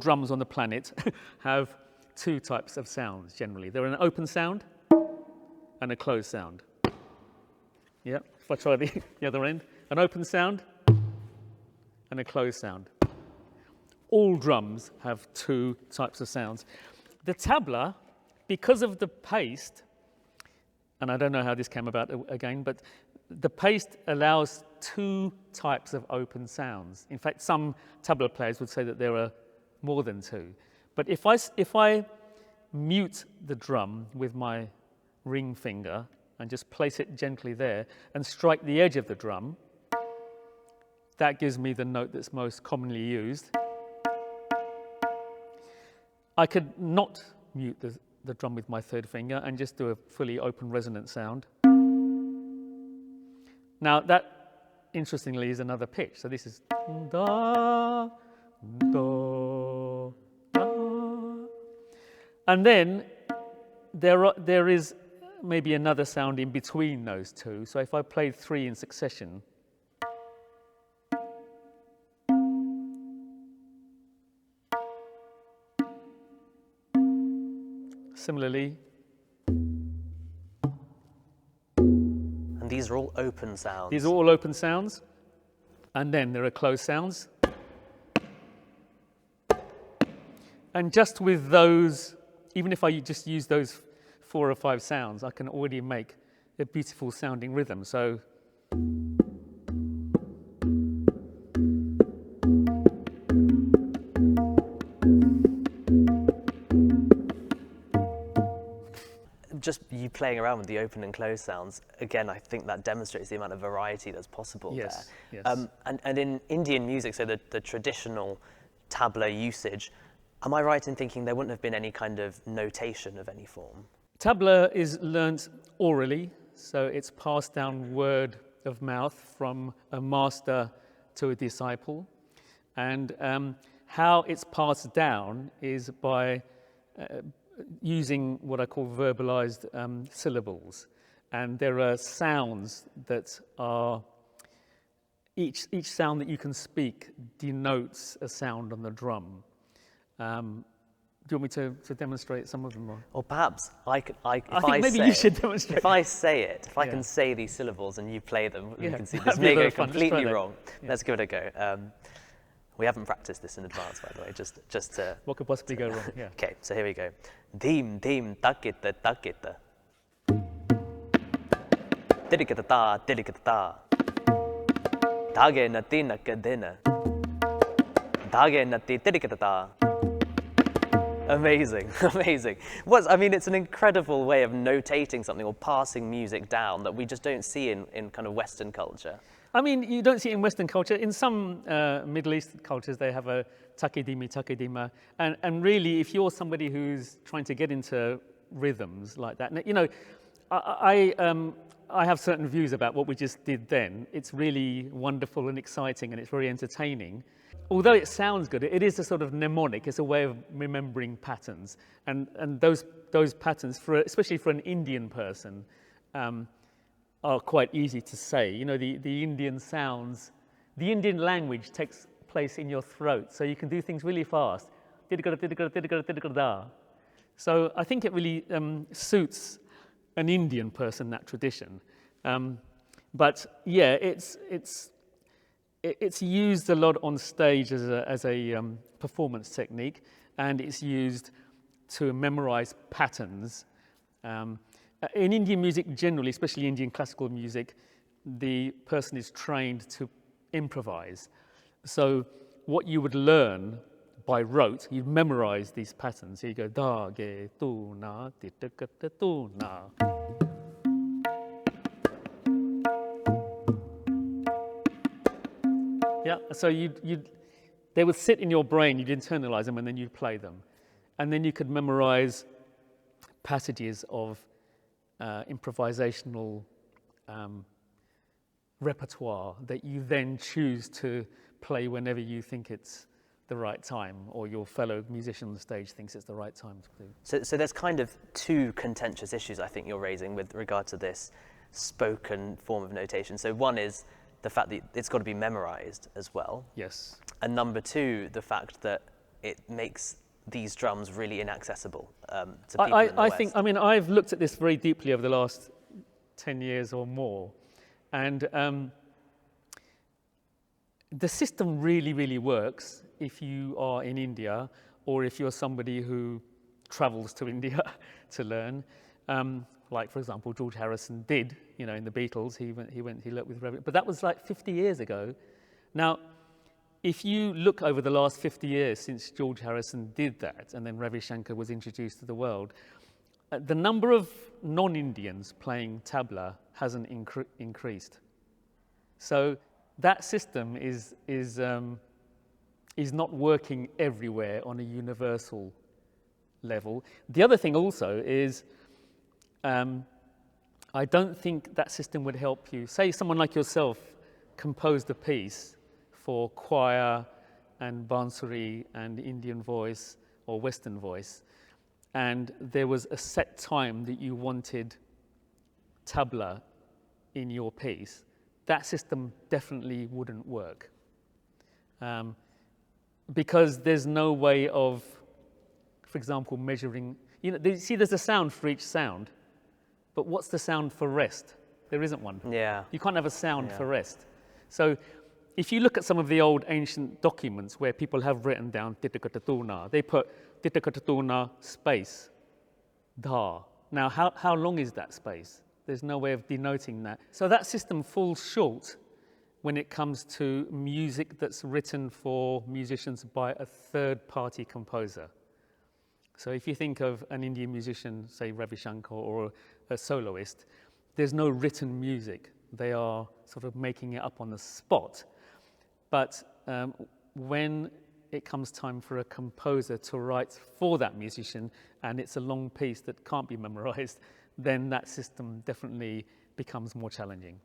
drums on the planet have two types of sounds generally. They're an open sound and a closed sound. Yeah, if I try the other end, an open sound and a closed sound. All drums have two types of sounds. The tabla, because of the paste, and I don't know how this came about again, but the paste allows two types of open sounds. In fact, some tabla players would say that there are more than two. But if I mute the drum with my ring finger and just place it gently there and strike the edge of the drum, that gives me the note that's most commonly used. I could not mute the drum with my third finger and just do a fully open resonant sound. Now that, interestingly, is another pitch. So this is da, do, da. And then there is maybe another sound in between those two. So if I played three in succession, similarly. And these are all open sounds. These are all open sounds. And then there are closed sounds. And just with those, even if I just use those 4 or 5 sounds, I can already make a beautiful sounding rhythm. So just you playing around with the open and closed sounds, again, I think that demonstrates the amount of variety that's possible there. Yes. And in Indian music, so the traditional tabla usage, am I right in thinking there wouldn't have been any kind of notation of any form? Tabla is learnt orally, so it's passed down word of mouth from a master to a disciple. And how it's passed down is by using what I call verbalized syllables. And there are sounds that are, each sound that you can speak denotes a sound on the drum. Do you want me to demonstrate some of them? Or perhaps I you should demonstrate. If I say it, if I can say these syllables and you play them, you can see this that'd be may go very fun. completely wrong. Yeah. Let's give it a go. We haven't practiced this in advance, by the way, just to... What could possibly go wrong? Yeah. Okay, so here we go. Deem, takita, takita. Dirikata ta, dirikata ta. Dage nati nakadena. Dage nati dirikata ta. Amazing, amazing. I mean, it's an incredible way of notating something or passing music down that we just don't see in kind of Western culture. I mean, you don't see it in Western culture. In some Middle Eastern cultures, they have a takedima. And really, if you're somebody who's trying to get into rhythms like that, you know, I have certain views about what we just did then. It's really wonderful and exciting, and it's very entertaining. Although it sounds good, it is a sort of mnemonic. It's a way of remembering patterns. And those patterns, especially for an Indian person, are quite easy to say. You know, the Indian sounds, the Indian language takes place in your throat, so you can do things really fast. So I think it really suits an Indian person, that tradition. But yeah, it's used a lot on stage as a performance technique, and it's used to memorize patterns. In Indian music generally, especially Indian classical music, the person is trained to improvise. So what you would learn by rote, you'd memorize these patterns. So you go da, ge, tu, na, ti, ta, ka, ta, tu, na. Yeah, so they would sit in your brain, you'd internalize them, and then you'd play them. And then you could memorize passages of improvisational repertoire that you then choose to play whenever you think it's the right time, or your fellow musician on the stage thinks it's the right time to do. So there's kind of two contentious issues I think you're raising with regard to this spoken form of notation. So one is the fact that it's got to be memorized as well. Yes. And number two, the fact that it makes these drums really inaccessible to people in the I West? think, I mean, I've looked at this very deeply over the last 10 years or more, and the system really, really works if you are in India or if you're somebody who travels to India to learn. Like, for example, George Harrison did, you know, in the Beatles, he learned with Ravi, but that was like 50 years ago. Now, if you look over the last 50 years since George Harrison did that, and then Ravi Shankar was introduced to the world, the number of non-Indians playing tabla hasn't increased. So that system is not working everywhere on a universal level. The other thing also is, I don't think that system would help you. Say someone like yourself composed a piece for choir and bansuri and Indian voice or Western voice, and there was a set time that you wanted tabla in your piece, that system definitely wouldn't work. Because there's no way of, for example, measuring, you know, see there's a sound for each sound, but what's the sound for rest? There isn't one. Yeah. You can't have a sound for rest. So if you look at some of the old ancient documents where people have written down titakatatuna, they put titakatatuna space, dha. Now, how long is that space? There's no way of denoting that. So that system falls short when it comes to music that's written for musicians by a third-party composer. So if you think of an Indian musician, say Ravi Shankar, or a soloist, there's no written music. They are sort of making it up on the spot. But when it comes time for a composer to write for that musician, and it's a long piece that can't be memorized, then that system definitely becomes more challenging.